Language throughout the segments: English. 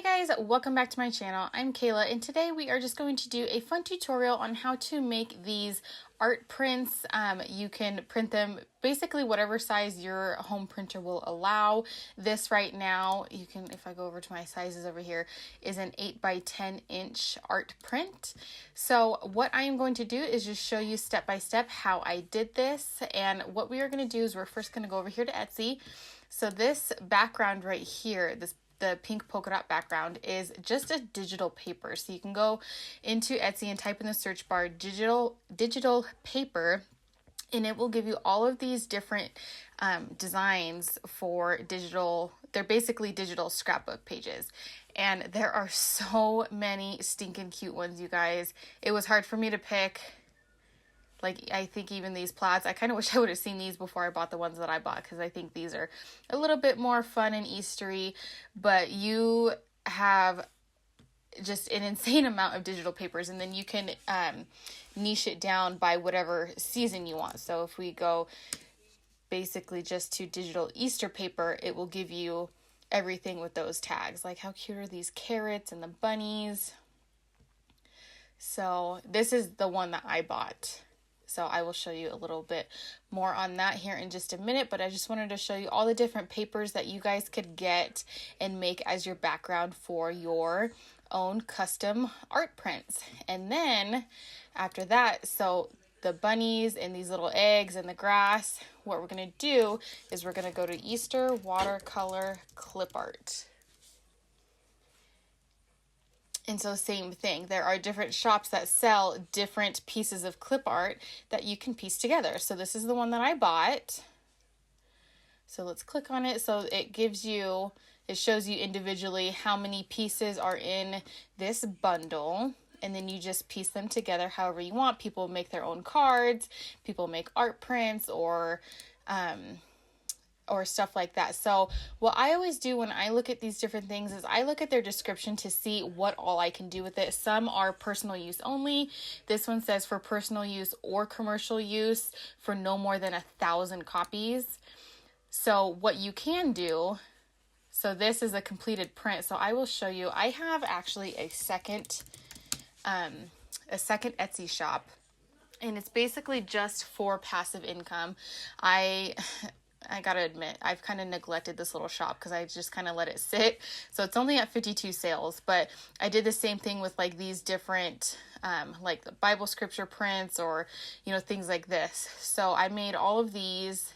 Hey guys, welcome back to my channel. I'm Kayla, and today we are just going to do a fun tutorial on how to make these art prints. You can print them basically whatever size your home printer will allow. This right now, you can, if I go over to my sizes over here, is an 8 by 10 inch art print. So what I am going to do is just show you step by step how I did this. And what we are going to do is we're first going to go over here to Etsy. So this background right here, the pink polka dot background, is just a digital paper. So you can go into Etsy and type in the search bar digital paper, and it will give you all of these different designs for digital. They're basically digital scrapbook pages. And there are so many stinking cute ones, you guys. It was hard for me to pick. Like, I think even these plaids, I kind of wish I would have seen these before I bought the ones that I bought, because I think these are a little bit more fun and Eastery, but you have just an insane amount of digital papers, and then you can niche it down by whatever season you want. So if we go basically just to digital Easter paper, it will give you everything with those tags. Like, how cute are these carrots and the bunnies? So this is the one that I bought. So I will show you a little bit more on that here in just a minute, but I just wanted to show you all the different papers that you guys could get and make as your background for your own custom art prints. And then after that, so the bunnies and these little eggs and the grass, what we're going to do is we're going to go to Easter Watercolor Clip Art. And so same thing, there are different shops that sell different pieces of clip art that you can piece together. So this is the one that I bought. So let's click on it. So it shows you individually how many pieces are in this bundle. And then you just piece them together however you want. People make their own cards, people make art prints, or stuff like that. So what I always do when I look at these different things is I look at their description to see what all I can do with it. Some are personal use only. This one says for personal use or commercial use for no more than 1,000 copies. So what you can do, so this is a completed print. So I will show you, I have actually a second Etsy shop, and it's basically just for passive income. I gotta admit, I've kind of neglected this little shop because I just kind of let it sit. So it's only at 52 sales, but I did the same thing with like these different, like the Bible scripture prints or, things like this. So I made all of these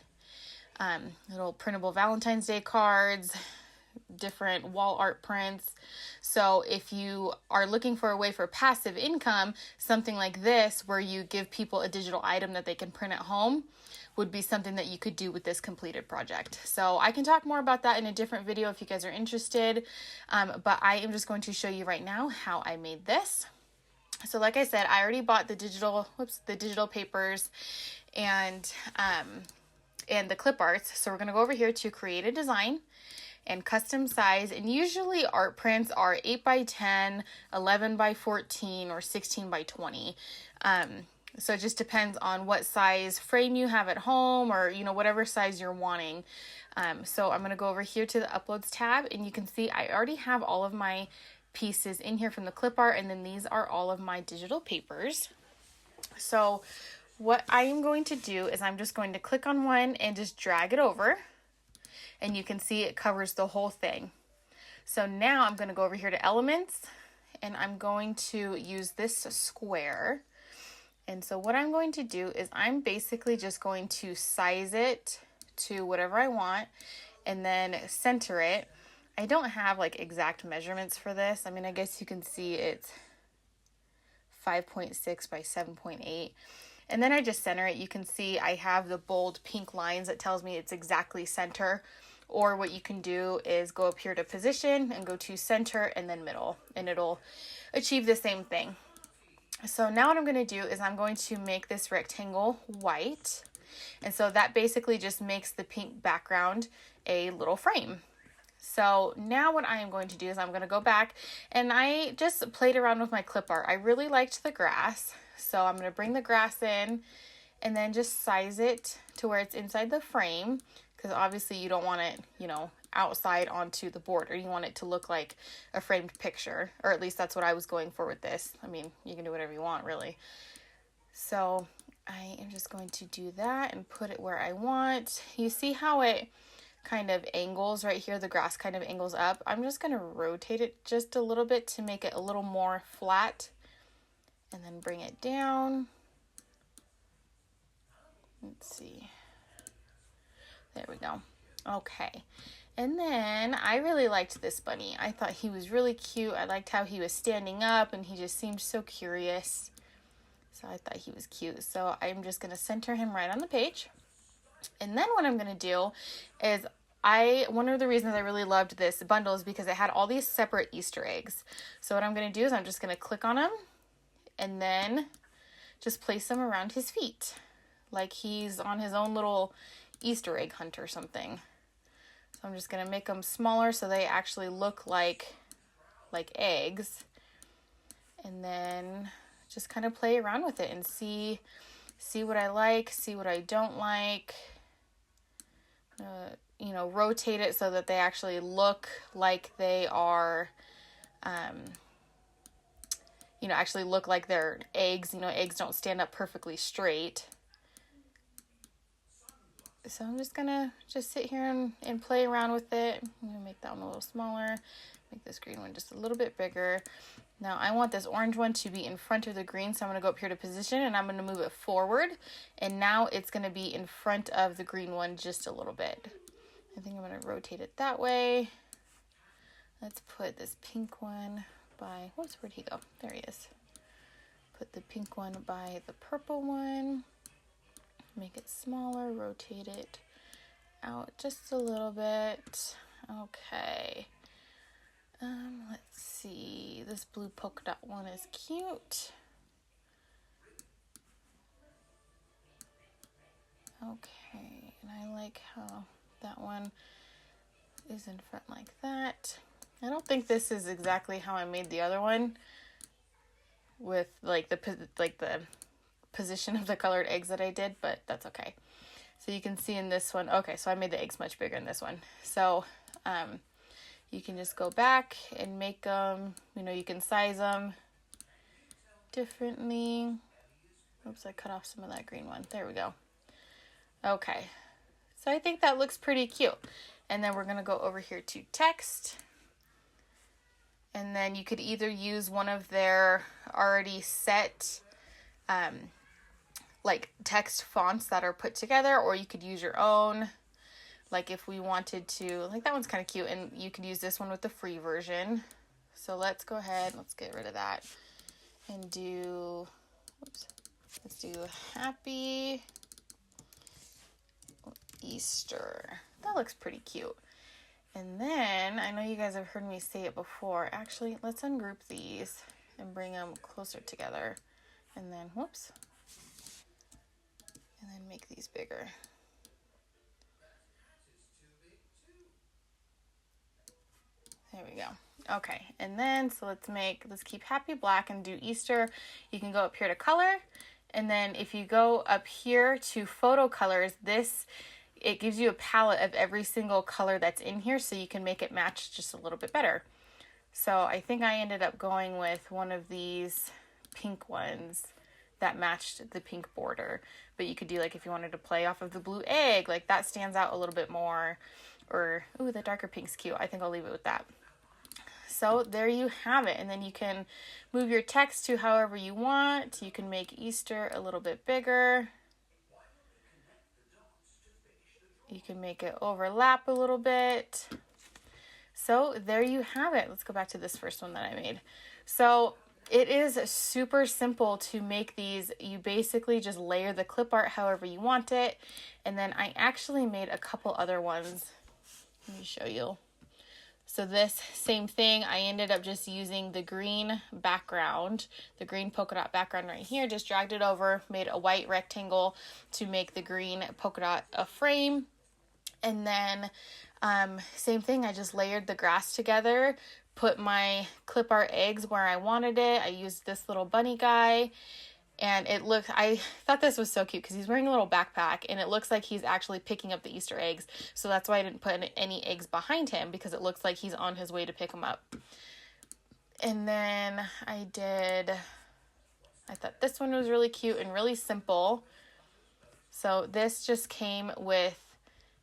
little printable Valentine's Day cards, different wall art prints. So if you are looking for a way for passive income, something like this, where you give people a digital item that they can print at home, would be something that you could do with this completed project. So I can talk more about that in a different video if you guys are interested, but I am just going to show you right now how I made this. So like I said, I already bought the digital papers and the clip arts. So we're going to go over here to create a design and custom size, and usually art prints are 8 by 10, 11 by 14, or 16 by 20. So it just depends on what size frame you have at home, or, whatever size you're wanting. So I'm going to go over here to the Uploads tab, and you can see I already have all of my pieces in here from the clip art, and then these are all of my digital papers. So what I am going to do is I'm just going to click on one and just drag it over, and you can see it covers the whole thing. So now I'm going to go over here to Elements, and I'm going to use this square. And so what I'm going to do is I'm basically just going to size it to whatever I want and then center it. I don't have like exact measurements for this. I mean, I guess you can see it's 5.6 by 7.8. And then I just center it. You can see I have the bold pink lines that tells me it's exactly center. Or what you can do is go up here to position and go to center and then middle, and it'll achieve the same thing. So now what I'm going to do is I'm going to make this rectangle white. And so that basically just makes the pink background a little frame. So now what I am going to do is I'm going to go back, and I just played around with my clip art. I really liked the grass. So I'm going to bring the grass in and then just size it to where it's inside the frame, because obviously you don't want it, outside onto the border. You want it to look like a framed picture, or at least that's what I was going for with this. I mean, you can do whatever you want, really. So I am just going to do that and put it where I want. You see how it kind of angles right here? The grass kind of angles up. I'm just going to rotate it just a little bit to make it a little more flat, and then bring it down. Let's see. There we go. Okay. And then I really liked this bunny. I thought he was really cute. I liked how he was standing up and he just seemed so curious. So I thought he was cute. So I'm just going to center him right on the page. And then what I'm going to do is one of the reasons I really loved this bundle is because it had all these separate Easter eggs. So what I'm going to do is I'm just going to click on him and then just place them around his feet, like he's on his own little Easter egg hunt or something. So I'm just going to make them smaller so they actually look like eggs, and then just kind of play around with it and see what I like, see what I don't like. You know, rotate it so that they actually look like they are, you know, actually look like they're eggs. You know, eggs don't stand up perfectly straight. So I'm just gonna sit here and play around with it. I'm gonna make that one a little smaller, make this green one just a little bit bigger. Now I want this orange one to be in front of the green, so I'm gonna go up here to position and I'm gonna move it forward. And now it's gonna be in front of the green one just a little bit. I think I'm gonna rotate it that way. Let's put this pink one by, where'd he go? There he is. Put the pink one by the purple one. Make it smaller, rotate it out just a little bit. Okay. Let's see. This blue polka dot one is cute. Okay, and I like how that one is in front like that. I don't think this is exactly how I made the other one with like the position of the colored eggs that I did, but that's okay. So you can see in this one, okay, so I made the eggs much bigger in this one. So you can just go back and make them, you know, you can size them differently. Oops, I cut off some of that green one. There we go. Okay, so I think that looks pretty cute. And then we're gonna go over here to text. And then you could either use one of their already set like text fonts that are put together, or you could use your own. Like if we wanted to, like that one's kind of cute, and you could use this one with the free version. So let's go ahead, let's get rid of that and do, let's do Happy Easter. That looks pretty cute. And then, I know you guys have heard me say it before. Actually, let's ungroup these and bring them closer together. And then, whoops. And then make these bigger. There we go. Okay, and then, so let's keep Happy Black and do Easter. You can go up here to color. And then if you go up here to photo colors, it gives you a palette of every single color that's in here, so you can make it match just a little bit better. So I think I ended up going with one of these pink ones that matched the pink border. But you could do, like, if you wanted to play off of the blue egg, like that stands out a little bit more. Or, ooh, the darker pink's cute. I think I'll leave it with that. So there you have it. And then you can move your text to however you want. You can make Easter a little bit bigger. You can make it overlap a little bit. So there you have it. Let's go back to this first one that I made. So it is super simple to make these. You basically just layer the clip art however you want it. And then I actually made a couple other ones. Let me show you. So this same thing, I ended up just using the green background, the green polka dot background right here, just dragged it over, made a white rectangle to make the green polka dot a frame. And then same thing, I just layered the grass together, put my clip art eggs where I wanted it. I used this little bunny guy, And I thought this was so cute because he's wearing a little backpack and it looks like he's actually picking up the Easter eggs. So that's why I didn't put any eggs behind him, because it looks like he's on his way to pick them up. And then I thought this one was really cute and really simple. So this just came with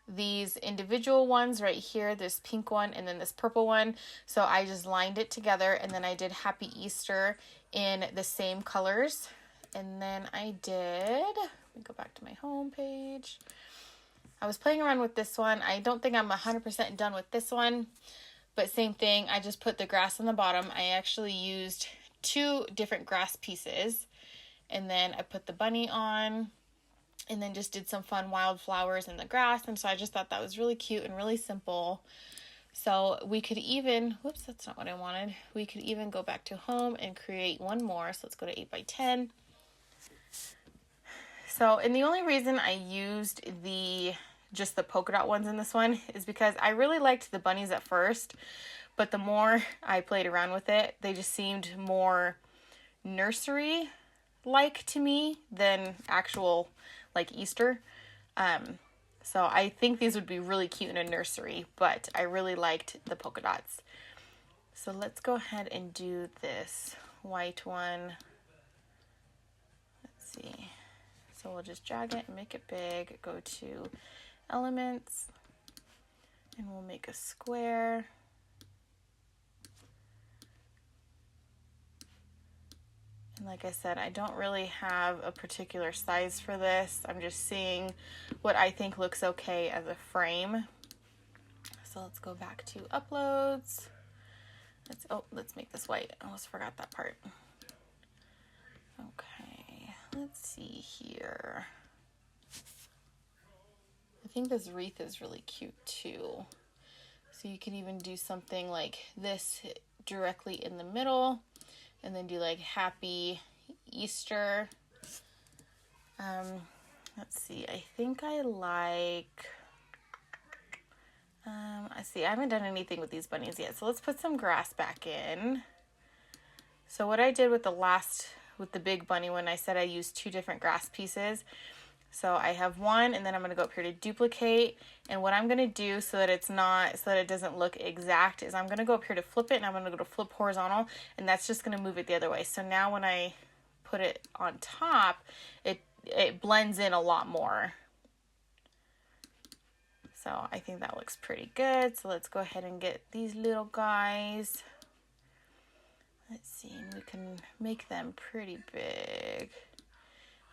these individual ones right here, this pink one and then this purple one. So I just lined it together, and then I did Happy Easter in the same colors. And then let me go back to my home page. I was playing around with this one. I don't think I'm 100% done with this one, but same thing. I just put the grass on the bottom. I actually used 2 different grass pieces, and then I put the bunny on, and then just did some fun wildflowers in the grass. And so I just thought that was really cute and really simple. So we could even, whoops, that's not what I wanted. We could even go back to home and create one more. So let's go to 8x10. So, and the only reason I used just the polka dot ones in this one is because I really liked the bunnies at first, but the more I played around with it, they just seemed more nursery like to me than actual like Easter. So I think these would be really cute in a nursery, but I really liked the polka dots. So let's go ahead and do this white one. Let's see. So we'll just drag it and make it big. Go to elements, and we'll make a square. And like I said, I don't really have a particular size for this. I'm just seeing what I think looks okay as a frame. So let's go back to uploads. Let's make this white. I almost forgot that part. Okay, let's see here. I think this wreath is really cute too. So you can even do something like this directly in the middle, and then do like Happy Easter. Let's see, I think I like, I haven't done anything with these bunnies yet. So let's put some grass back in. So what I did with the big bunny one, I said I used 2 different grass pieces. So I have one, and then I'm going to go up here to duplicate. And what I'm going to do so that it doesn't look exact is I'm going to go up here to flip it, and I'm going to go to flip horizontal, and that's just going to move it the other way. So now when I put it on top, it blends in a lot more. So I think that looks pretty good. So let's go ahead and get these little guys. Let's see, we can make them pretty big.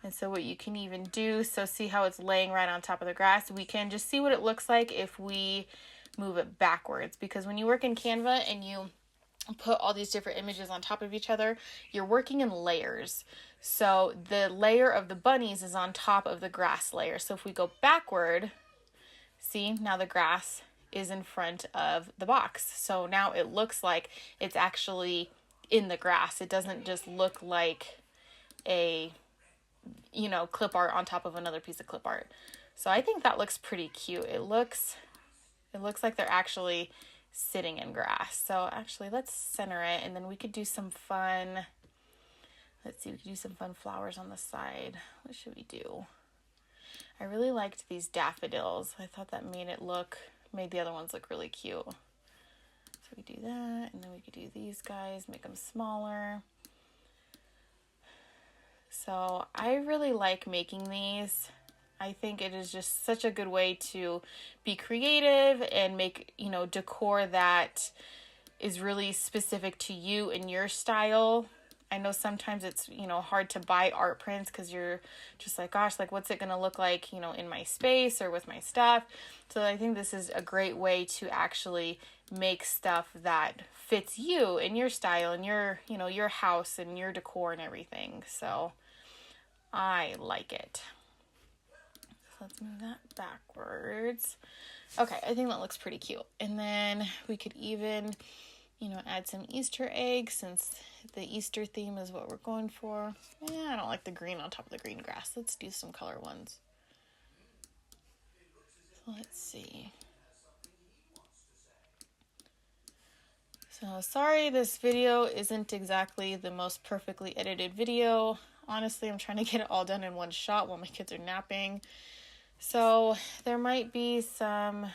And so what you can even do, so see how it's laying right on top of the grass? We can just see what it looks like if we move it backwards. Because when you work in Canva and you put all these different images on top of each other, you're working in layers. So the layer of the bunnies is on top of the grass layer. So if we go backward, see, now the grass is in front of the box. So now it looks like it's actually in the grass. It doesn't just look like a clip art on top of another piece of clip art. So I think that looks pretty cute. It looks like they're actually sitting in grass. So actually let's center it, and then we could do some fun, we could do some fun flowers on the side. What should we do? I really liked these daffodils. I thought that made the other ones look really cute. So we do that, and then we could do these guys, make them smaller. So I really like making these. I think it is just such a good way to be creative and make, decor that is really specific to you and your style. I know sometimes it's, hard to buy art prints because you're just like, gosh, like what's it going to look like, in my space or with my stuff. So I think this is a great way to actually make stuff that fits you and your style and your house and your decor and everything. So I like it. So let's move that backwards. Okay, I think that looks pretty cute. And then we could even, add some Easter eggs since the Easter theme is what we're going for. I don't like the green on top of the green grass. Let's do some color ones. So let's see. So sorry this video isn't exactly the most perfectly edited video. honestly, I'm trying to get it all done in one shot while my kids are napping. So there might be some,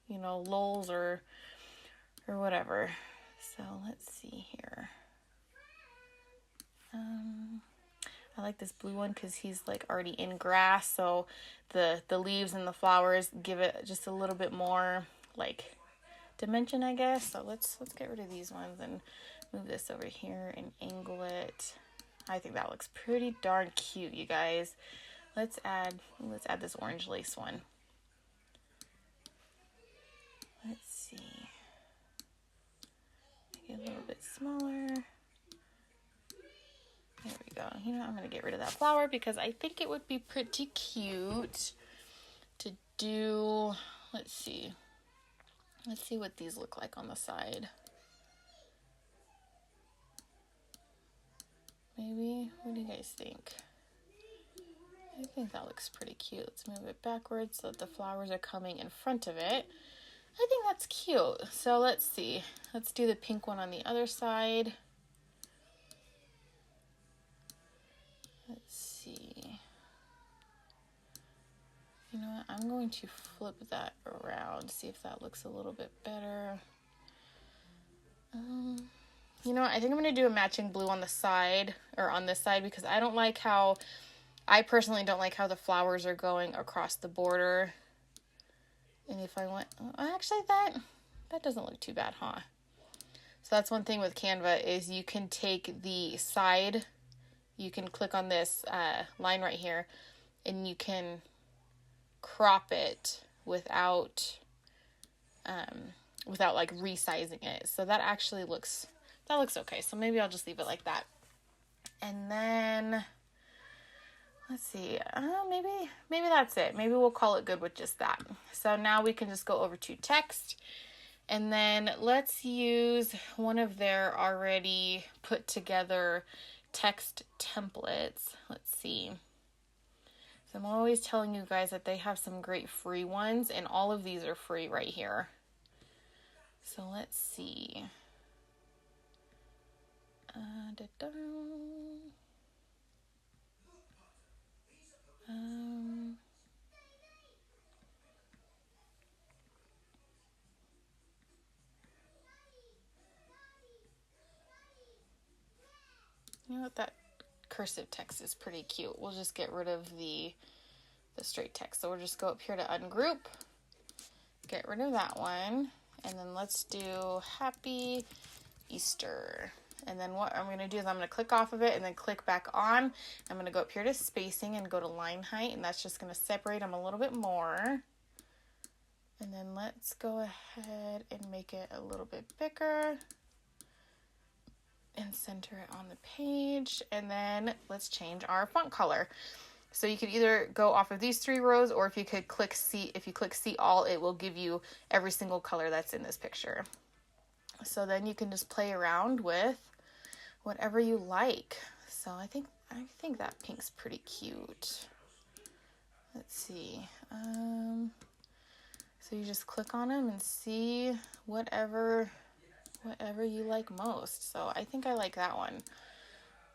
you know, lulls or whatever. So let's see here. I like this blue one because he's like already in grass, so the leaves and the flowers give it just a little bit more like dimension, I guess. So let's get rid of these ones and move this over here and angle it. I think that looks pretty darn cute, you guys. Let's add this orange lace one. Let's see. Make it a little bit smaller. There we go. You know, I'm going to get rid of that flower because I think it would be pretty cute to do. Let's see. Let's see what these look like on the side. Maybe. What do you guys think? I think that looks pretty cute. Let's move it backwards so that the flowers are coming in front of it. I think that's cute. So let's see. Let's do the pink one on the other side. Let's see. You know what? I'm going to flip that around, see if that looks a little bit better. You know what? I think I'm going to do a matching blue on the side, or on this side, because I personally don't like how the flowers are going across the border. And if I went, actually that doesn't look too bad, huh? So that's one thing with Canva is you can take the side, you can click on this line right here, and you can crop it without like resizing it. So that actually looks okay. So maybe I'll just leave it like that. And then let's see, maybe that's it. Maybe we'll call it good with just that. So now we can just go over to text, and then let's use one of their already put together text templates. Let's see. So I'm always telling you guys that they have some great free ones, and all of these are free right here. So let's see. You know what, that cursive text is pretty cute. We'll just get rid of the straight text. So we'll just go up here to ungroup, get rid of that one, and then let's do Happy Easter. And then what I'm going to do is I'm going to click off of it and then click back on. I'm going to go up here to spacing and go to line height, and that's just going to separate them a little bit more. And then let's go ahead and make it a little bit bigger and center it on the page. And then let's change our font color. So you could either go off of these 3 rows, or if you click see all, it will give you every single color that's in this picture. So then you can just play around with whatever you like. So I think that pink's pretty cute. Let's see. So you just click on them and see whatever you like most. So I think I like that one.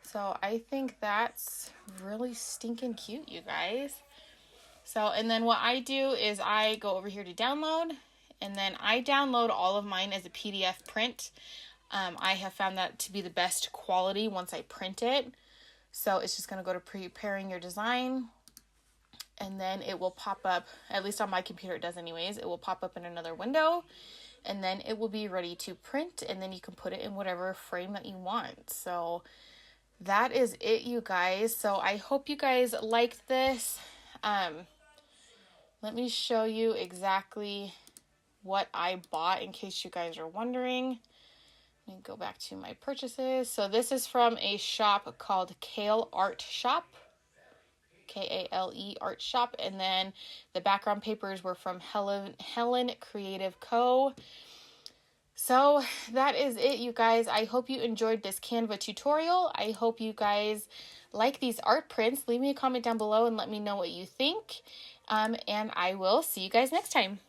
So I think that's really stinking cute, you guys. So, and then what I do is I go over here to download, and then I download all of mine as a PDF print. I have found that to be the best quality once I print it. So it's just going to go to preparing your design, and then it will pop up, at least on my computer it does anyways, it will pop up in another window, and then it will be ready to print, and then you can put it in whatever frame that you want. So that is it, you guys. So I hope you guys liked this. Let me show you exactly what I bought in case you guys are wondering. Let me go back to my purchases. So this is from a shop called Kale Art Shop. Kale Art Shop. And then the background papers were from Helen Creative Co. So that is it, you guys. I hope you enjoyed this Canva tutorial. I hope you guys like these art prints. Leave me a comment down below and let me know what you think. And I will see you guys next time.